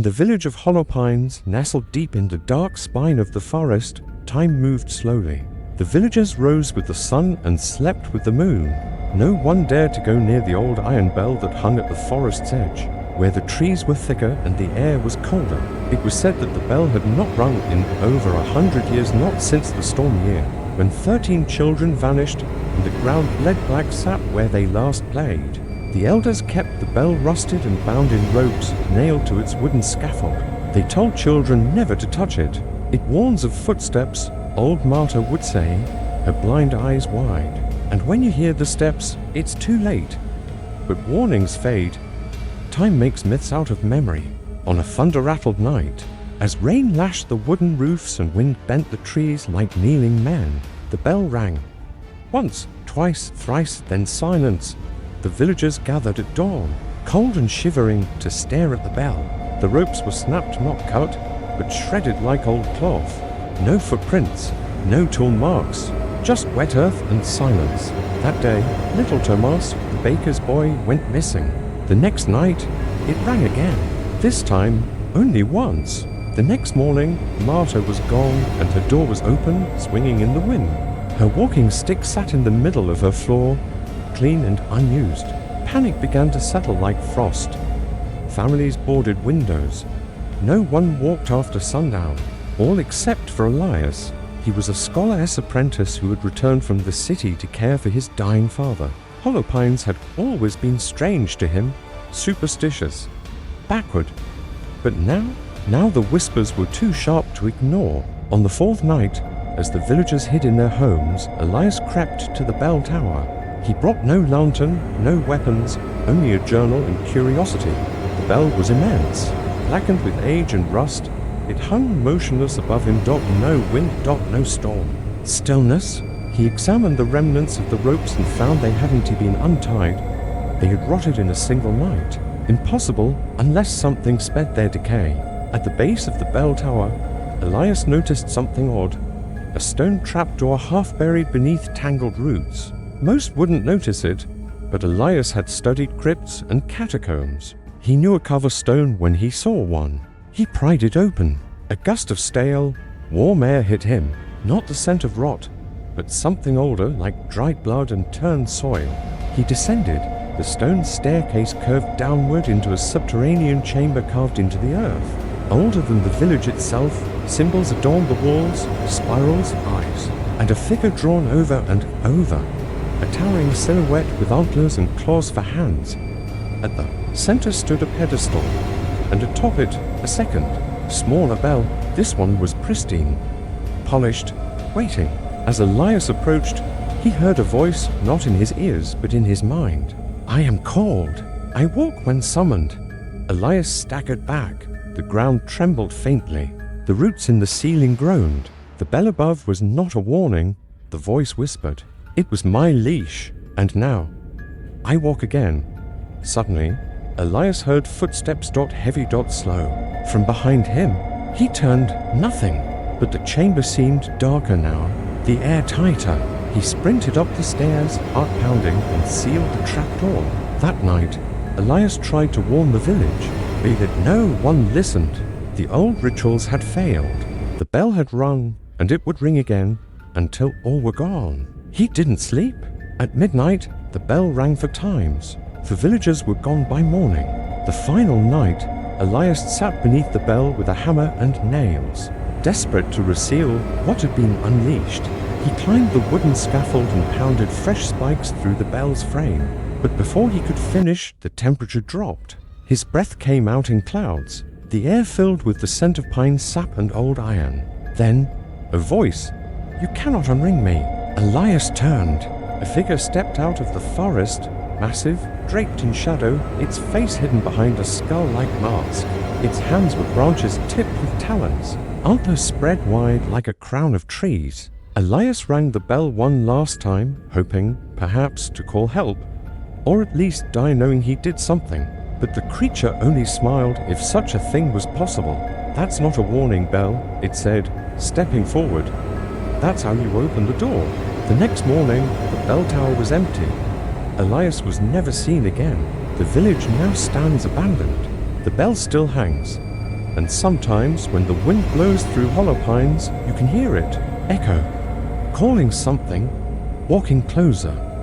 the village of Hollow Pines, nestled deep in the dark spine of the forest, time moved slowly. The villagers rose with the sun and slept with the moon. No one dared to go near the old iron bell that hung at the forest's edge, where the trees were thicker and the air was colder. It was said that the bell had not rung in over 100 years, not since the storm year, when 13 children vanished and the ground bled black sap where they last played. The elders kept the bell rusted and bound in ropes nailed to its wooden scaffold. They told children never to touch it. It warns of footsteps, old Marta would say, her blind eyes wide. And when you hear the steps, it's too late. But warnings fade. Time makes myths out of memory. On a thunder-rattled night, as rain lashed the wooden roofs and wind bent the trees like kneeling men, the bell rang. Once, twice, thrice, then silence. The villagers gathered at dawn, cold and shivering, to stare at the bell. The ropes were snapped, not cut, but shredded like old cloth. No footprints, no tool marks, just wet earth and silence. That day, little Tomas, the baker's boy, went missing. The next night, it rang again. This time, only once. The next morning, Marta was gone and her door was open, swinging in the wind. Her walking stick sat in the middle of her floor, clean and unused. Panic began to settle like frost. Families boarded windows. No one walked after sundown, all except for Elias. He was a scholar's apprentice who had returned from the city to care for his dying father. Hollow Pines had always been strange to him, superstitious, backward. But now the whispers were too sharp to ignore. On the fourth night, as the villagers hid in their homes, Elias crept to the bell tower. He brought no lantern, no weapons, only a journal and curiosity. The bell was immense, blackened with age and rust. It hung motionless above him, no wind, no storm. Stillness. He examined the remnants of the ropes and found they hadn't been untied. They had rotted in a single night. Impossible unless something sped their decay. At the base of the bell tower, Elias noticed something odd. A stone trapdoor half buried beneath tangled roots. Most wouldn't notice it, but Elias had studied crypts and catacombs. He knew a cover stone when he saw one. He pried it open. A gust of stale, warm air hit him. Not the scent of rot, but something older, like dried blood and turned soil. He descended. The stone staircase curved downward into a subterranean chamber carved into the earth. Older than the village itself, symbols adorned the walls, spirals, eyes, and a figure drawn over and over. A towering silhouette with antlers and claws for hands. At the center stood a pedestal, and atop it, a second, smaller bell. This one was pristine, polished, waiting. As Elias approached, he heard a voice, not in his ears, but in his mind. "I am called. I walk when summoned." Elias staggered back. The ground trembled faintly. The roots in the ceiling groaned. The bell above was not a warning. The voice whispered. It was my leash. And now, I walk again. Suddenly, Elias heard footsteps, heavy, slow. From behind him, he turned. Nothing. But the chamber seemed darker now, the air tighter. He sprinted up the stairs, heart pounding, and sealed the trapdoor. That night, Elias tried to warn the village, but no one listened. The old rituals had failed. The bell had rung, and it would ring again, until all were gone. He didn't sleep. At midnight, the bell rang for times. The villagers were gone by morning. The final night, Elias sat beneath the bell with a hammer and nails, desperate to reseal what had been unleashed. He climbed the wooden scaffold and pounded fresh spikes through the bell's frame. But before he could finish, the temperature dropped. His breath came out in clouds, the air filled with the scent of pine sap and old iron. Then, a voice. "You cannot unring me." Elias turned. A figure stepped out of the forest, massive, draped in shadow, its face hidden behind a skull-like mask. Its hands were branches tipped with talons, antlers spread wide like a crown of trees. Elias rang the bell one last time, hoping, perhaps, to call help, or at least die knowing he did something. But the creature only smiled, if such a thing was possible. "That's not a warning bell," it said, stepping forward. "That's how you open the door." The next morning, the bell tower was empty. Elias was never seen again. The village now stands abandoned. The bell still hangs, and sometimes when the wind blows through hollow pines, you can hear it echo, calling something, walking closer.